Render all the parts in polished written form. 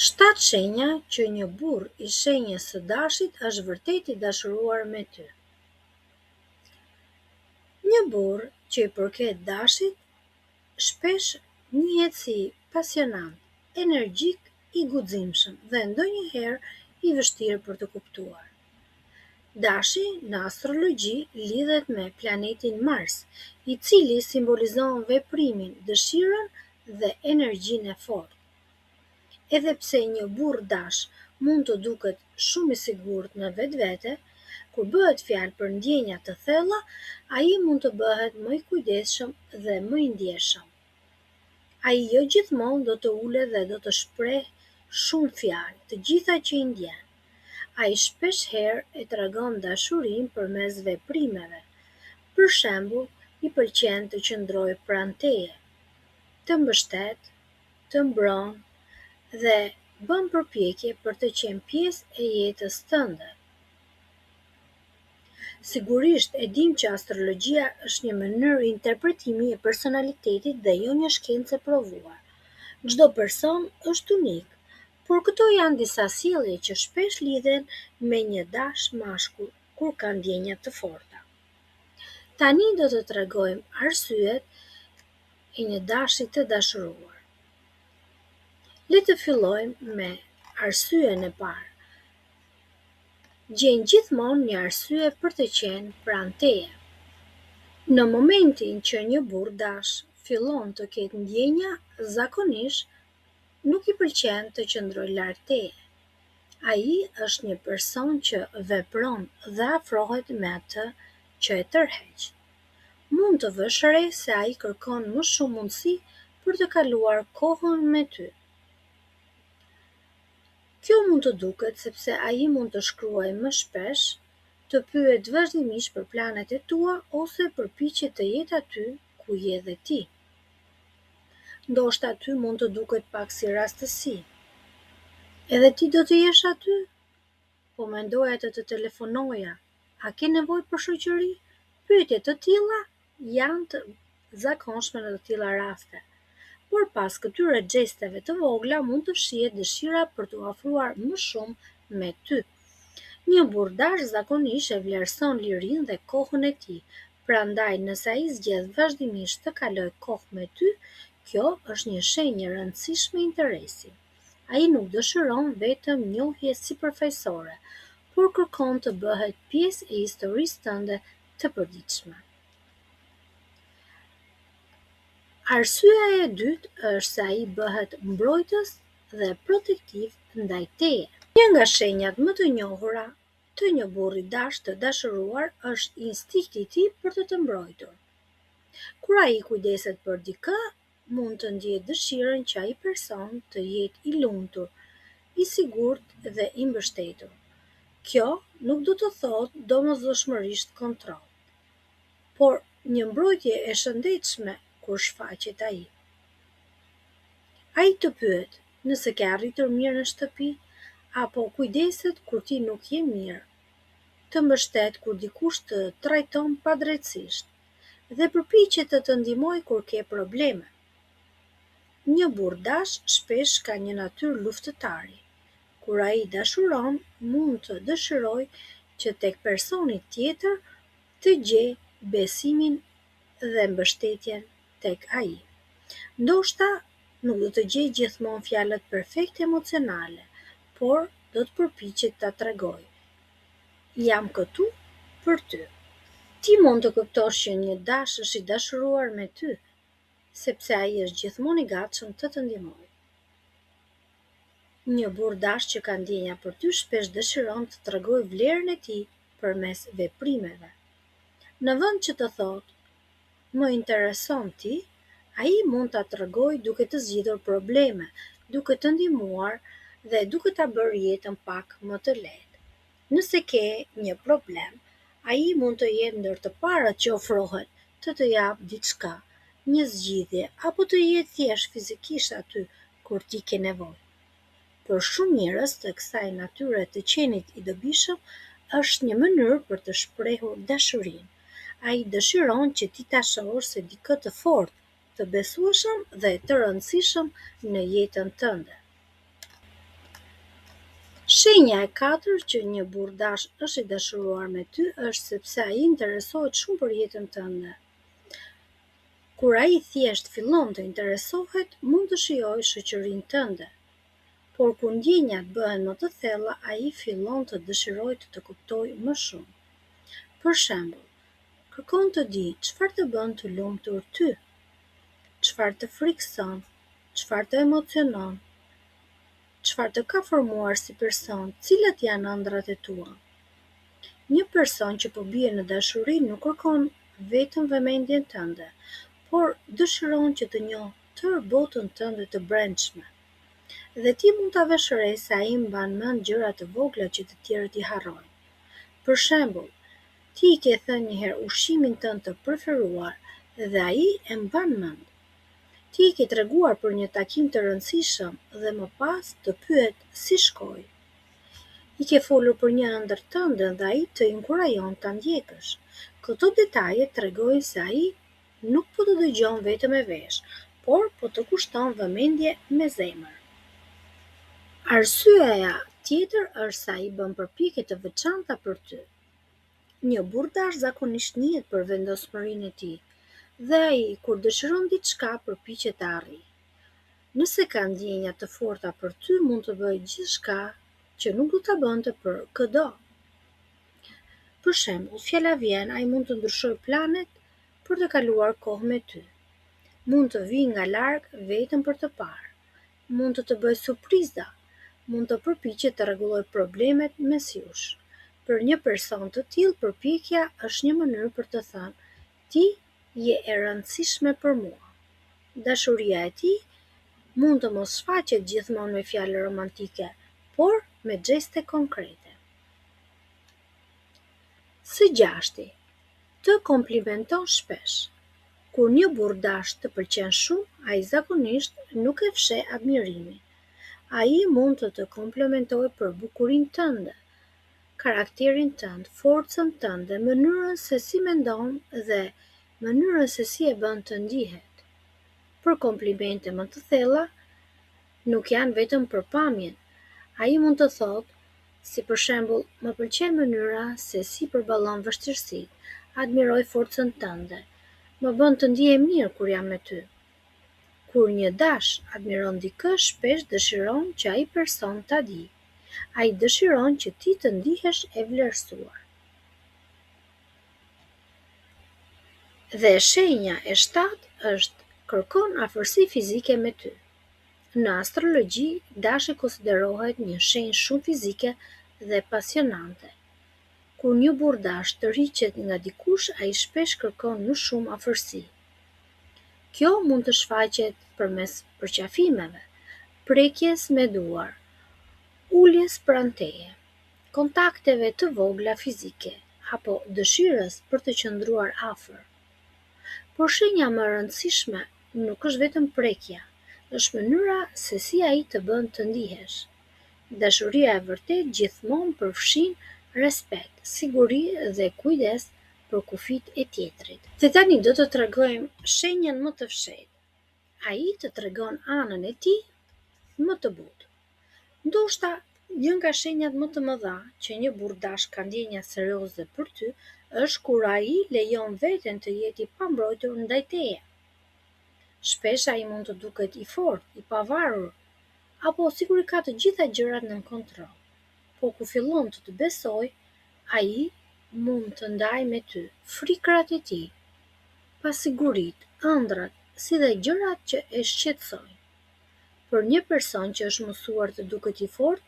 7 shenja që një burr i shenjës së dashit është vërtet i dashuruar me ty. Një burr që i përket dashit shpesh njihet si pasionant, energjik, i guximshëm dhe ndonjëherë i vështirë për të kuptuar. Dashi në astrologji lidhet me planetin Mars, i cili simbolizon veprimin, dëshirën dhe energjinë e fortë. Edhe pse një burr dash mund të duket shumë i sigurt në vetvete, kur bëhet fjalë për ndjenja të thella, ai mund të bëhet më i kujdesshëm dhe më i ndjeshëm. Ai jo gjithmonë do të ulet dhe do të shpreh shumë fjalë, të gjitha që i ndjen. Ai shpeshherë e tregon dashurinë përmes veprimeve. Për shembull, i pëlqen të qëndrojë pranë teje, të mbështet, të mbron dhe bën përpjekje për të qenë pjesë e jetës tënde. Sigurisht e dim që astrologjia është një mënyrë interpretimi e personalitetit dhe jo një shkencë e provuar. Çdo person është unik, por këto janë disa sjellje që shpesh lidhen me një dash mashkull kur ka ndjenja të forta. Tani do të tregojmë arsyet e një dashi të dashuruar. Le të fillojmë me arsyen e parë. Gjen gjithmonë një arsye për të qenë pranë teje. Në momentin që një burr dash fillon të ketë ndjenja, zakonisht nuk i pëlqen të qëndrojë larg teje. Ai është një person që vepron dhe afrohet me atë që e tërheq. Mund të vësh re se ai kërkon më shumë mundësi për të kaluar kohën me ty. Kjo mund të duket sepse ai mund të shkruajë më shpesh, të pyet vazhdimisht për planet e tua ose përpiqet të jetë aty ku je dhe ti. Ndoshta aty mund të duket pak si rastësi. Edhe ti do të jesh aty? Po mendoja të telefonoja. A ke nevojë për shoqëri? Pyetje të tilla janë të zakonshme në të tilla raste. Por pas këtyre xhesteve të vogla mund të shihet dëshira për t'u afruar më shumë me ty. Një burr dash zakonisht e vlerëson lirinë dhe kohën e tij. Prandaj nëse ai zgjedh vazhdimisht të kalojë kohë me ty, kjo është një shenjë e rëndësishme interesi. Ai nuk dëshiron vetëm njohje sipërfaqësore, por kërkon të bëhet pjesë e historisë tënde të përditshme. Arsyeja e dytë është se ai bëhet mbrojtës dhe protektiv ndaj teje. Një nga shenjat më të njohura të një burri dash të dashuruar është instinkti i tij për të mbrojtur. Kur ai kujdeset për dikë, mund të ndjejë dëshirën që ai person të jetë i lumtur, i sigurt dhe i mbështetur. Kjo nuk do të thotë domosdoshmërisht kontroll, por një mbrojtje e shëndetshme kur shfaqet ai. Ai të pyet nëse ke arritur mirë në shtëpi, apo kujdeset kur ti nuk je mirë, të mbështet kur dikush të trajton padrejtisht dhe përpiqet të të ndihmojë kur ke probleme. Një burr dash shpesh ka një natyrë luftëtari. Kur ai dashuron, mund të dëshirojë që tek personi tjetër të gjejë besimin dhe mbështetjen tek ai. Ndoshta nuk do të gjejë gjithmonë fjalët perfekte emocionale, por do të përpiqet ta tregojë: jam këtu për ty. Ti mund të kuptosh që një dash është i dashuruar me ty, sepse ai është gjithmonë i gatshëm të të ndihmojë. Një burr dash që ka ndjenja për ty shpesh dëshiron të tregojë vlerën e tij përmes veprimeve. Në vend që të thotë, më intereson ti, ai mund ta tregojë duke të zgjidhur probleme, duke të ndihmuar dhe duke ta bërë jetën pak më të lehtë. Nëse ke një problem, ai mund të jetë ndër të parët që ofrohet të japë diçka, një zgjidhje apo të jetë thjesht fizikisht aty kur ti ke nevojë. Për shumë njerëz të kësaj natyre të qenit i dobishëm është një mënyrë për të shprehur dashurinë. Ai dëshiron që ti ta shohësh si dikë të fortë, të besueshëm dhe të rëndësishëm në jetën tënde. Shenja e katërt që një burr dash është i dashuruar me ty është sepse ai interesohet shumë për jetën tënde. Kur ai thjesht fillon të interesohet, mund të shijojë shoqërinë tënde, por kur ndjenjat bëhen më të thella, ai fillon të dëshirojë të kuptojë më shumë. Për shembull, kërkon të di çfarë të bën të lumtur ty, çfarë të frikson, çfarë të emocionon, çfarë të ka formuar si person, cilat janë ëndrat e tua. Një person që po bie në dashuri nuk kërkon vetëm vëmendjen tënde, por dëshiron që të njohë tërë botën tënde të brendshme. Dhe ti mund ta vesh re se ai mban mend gjëra të vogla që të tjerët i harrojnë. Për shembull, ti i ke thënë një herë ushqimin tënd të preferuar dhe ai e mban mend. Ti i ke treguar për një takim të rëndësishëm dhe më pas të pyet si shkoi. I ke folur për një ëndër tënde dhe ai të inkurajon ta ndjekësh. Këto detaje tregojnë se ai nuk po të dëgjon vetëm me vesh, por po të kushton vëmendje me zemër. Arsyeja tjetër është se ai bën përpjekje të veçanta për ty. Një burr dash zakonisht njihet për vendosmërinë e tij, dhe ai kur dëshiron diçka përpiqet ta arrijë. Nëse ka ndjenja të forta për ty, mund të bëjë gjithçka që nuk do ta bënte për këdo. Për shembull, fjala vjen, ai mund të ndryshojë planet për të kaluar kohë me ty. Mund të vijë nga larg vetëm për të parë. Mund të bëjë surpriza. Mund të përpiqet të rregullojë problemet mes jush. Për një person të tillë, përpjekja është një mënyrë për të thënë: ti je e rëndësishme për mua. Dashuria e tij mund të mos shfaqet gjithmonë me fjalë romantike, por me gjeste konkrete. Së gjashti, të komplimenton shpesh. Kur një burr dash të pëlqen shumë, ai zakonisht nuk e fsheh admirimin. Ai mund të komplimentojë për bukurinë tënde, karakterin tënd, forcën tënde, mënyrën se si mendon dhe mënyrën se si e bën të ndihet. Për komplimente më të thella, nuk janë vetëm për pamjen. Ai mund të thotë, si për shembull, më pëlqen mënyra se si përballon vështirësitë, admiroj forcën tënde, më bën të ndihem mirë kur jam me ty. Kur një dash admiron dikë, shpesh dëshiron që ai person ta di. Ai dëshiron që ti të ndihesh e vlerësuar. Dhe shenja e shtatë është kërkon afërsi fizike me ty. Në astrologji, dashi konsiderohet një shenjë shumë fizike dhe pasionante. Kur një burr dash tërhiqet nga dikush, ai shpesh kërkon më shumë afërsi. Kjo mund të shfaqet përmes përqafimeve, prekjes me duar, uljes pranë teje, kontakteve të vogla fizike, apo dëshirës për të qëndruar afër. Por shenja më e rëndësishme nuk është vetëm prekja, është mënyra se si ai të bën të ndihesh. Dashuria e vërtetë gjithmonë përfshin respekt, siguri dhe kujdes për kufijtë e tjetrit. Dhe tani do të tregojmë shenjën më të fshehtë. Ai të tregon anën e tij më të butë. Ndoshta një nga shenjat më të mëdha që një burr dash ka ndjenja serioze për ty është kur ai lejon veten të jetë i pambrojtur ndaj teje. Shpesh ai mund të duket i fortë, i pavarur, apo sikur i ka të gjitha gjërat nën kontroll. Po kur fillon të besojë, ai mund të ndajë me ty frikrat e tij, pasiguritë, ëndrat, si dhe gjërat që e shqetësojnë. Për një person që është mësuar të duket i fortë,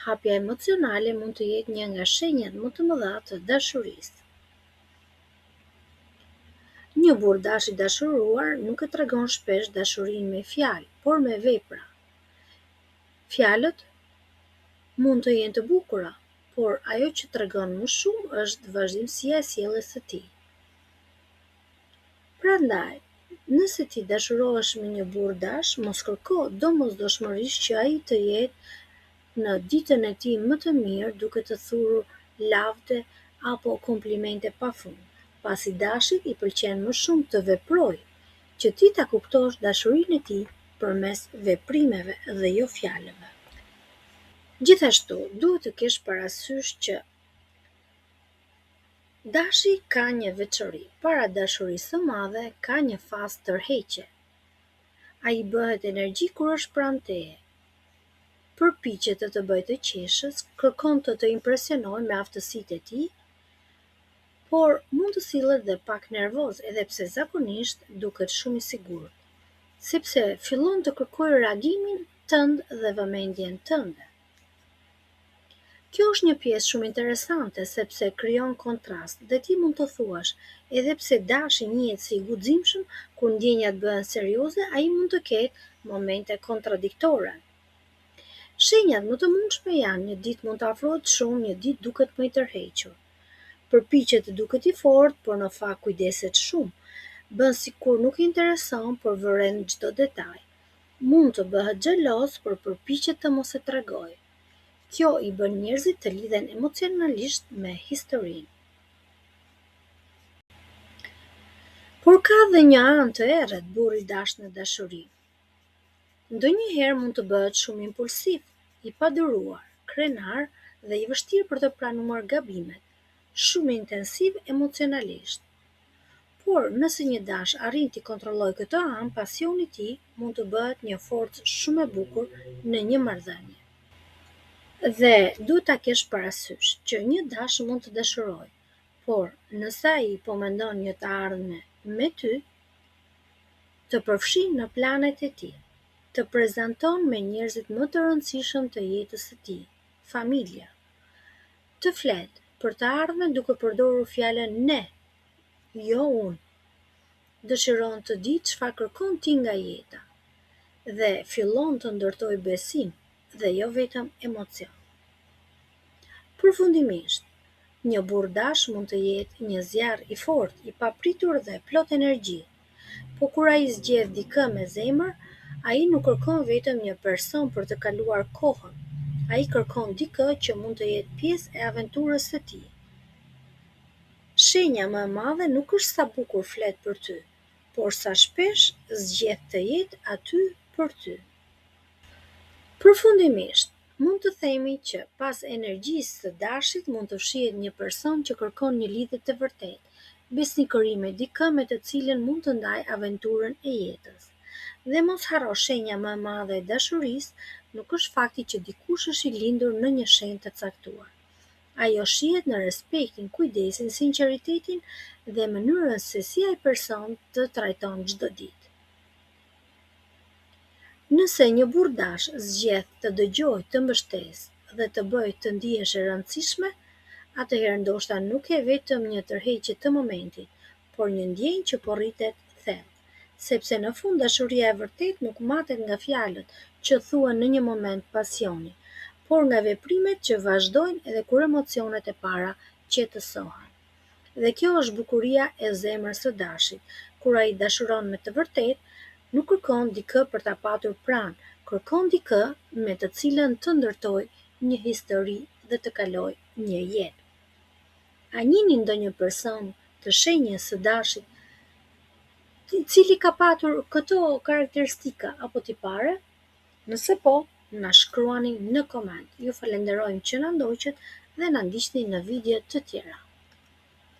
hapja emocionale mund të jetë një nga shenjat më të mëdha të dashurisë. Një burr dash i dashuruar nuk e tregon shpesh dashurinë me fjalë, por me vepra. Fjalët mund të jenë të bukura, por ajo që tregon më shumë është vazhdimësia e sjelljes së tij. Prandaj, nëse ti dashurohesh me një burr dash, mos kërko domosdoshmërisht që ai të jetë në ditën e tij më të mirë duke të thurur lavde apo komplimente pafund, pasi dashit i pëlqen më shumë të veprojë, që ti ta kuptosh dashurinë e tij përmes veprimeve dhe jo fjalëve. Gjithashtu, duhet të kesh parasysh që dashi ka një veçori. Para dashurisë së madhe ka një fazë tërheqje. Ai bëhet energji kur është pranë teje. Përpiqet të bëjë të qeshës, kërkon të impresionojë me aftësitë e tij, por mund të sillet dhe pak nervoz, edhe pse zakonisht duket shumë i sigurt, sepse fillon të kërkojë reagimin tënd dhe vëmendjen tënde. Kjo është një pjesë shumë interesante sepse krijon kontrast dhe ti mund të thuash, edhe pse dashi njihet si i guximshëm, kur ndjenjat bëhen serioze, ai mund të ketë momente kontradiktore. Shenjat më të mundshme janë: një ditë mund të afrohet shumë, një ditë duket më i tërhequr. Përpiqet të duket i fortë, por në fakt kujdeset shumë. Bën sikur nuk i intereson, por vëren çdo detaj. Mund të bëhet xheloz, por përpiqet të mos e tregojë. Kjo i bën njerëzit të lidhen emocionalisht me historinë. Por ka dhe një anë të errët burri dash në dashuri. Ndonjëherë mund të bëhet shumë impulsiv, i paduruar, krenar dhe i vështirë për të pranuar gabimet, shumë intensiv emocionalisht. Por nëse një dash arrin t'i kontrollojë këtë anë, pasioni i tij mund të bëhet një forcë shumë e bukur në një marrëdhënie. Dhe duhet ta kesh parasysh që një dash mund të dashurojë, por nëse ai po mendon një të ardhme me ty, të përfshin në planet e tij, të prezanton me njerëzit më të rëndësishëm të jetës së tij, familja, të flet për të ardhmen duke përdorur fjalën ne, jo unë, dëshiron të di çfarë kërkon ti nga jeta dhe fillon të ndërtojë besim dhe jo vetëm emocion. Përfundimisht, një burr dash mund të jetë një zjarr i fortë, i papritur dhe plot energji, por kur ai zgjedh dikë me zemër, ai nuk kërkon vetëm një person për të kaluar kohën, ai kërkon dikë që mund të jetë pjesë e aventurës së tij. Shenja më e madhe nuk është sa bukur flet për ty, por sa shpesh zgjedh të jetë aty për ty. Përfundimisht, mund të themi që pas energjisë së dashit mund të fshihet një person që kërkon një lidhje të vërtetë, besnikëri me dikë me të cilën mund të ndaj aventurën e jetës. Dhe mos harro, shenja më e madhe e dashurisë nuk është fakti që dikush është i lindur në një shenjë të caktuar. Ajo shihet në respektin, kujdesin, sinqeritetin dhe mënyrën se si ai person të trajton çdo ditë. Nëse një burr dash zgjedh të dëgjojë, të mbështesë dhe të bëjë të ndihesh e rëndësishme, atëherë ndoshta nuk e vetëm një tërheqje të momentit, por një ndjenjë që po rritet thellë, sepse në fund dashuria e vërtetë nuk matet nga fjalët që thuhen në një moment pasioni, por nga veprimet që vazhdojnë edhe kur emocionet e para qetësohen. Dhe kjo është bukuria e zemrës së dashit, kur ai dashuron me të vërtetë, nuk kërkon dikë për ta patur pranë, kërkon dikë me të cilën të ndërtojë një histori dhe të kalojë një jetë. A njihni ndonjë person të shenjës së dashit i cili ka patur këto karakteristika apo tipare? Nëse po, na shkruani në koment. Ju falenderojmë që na ndoqët dhe na ndiqni në video të tjera.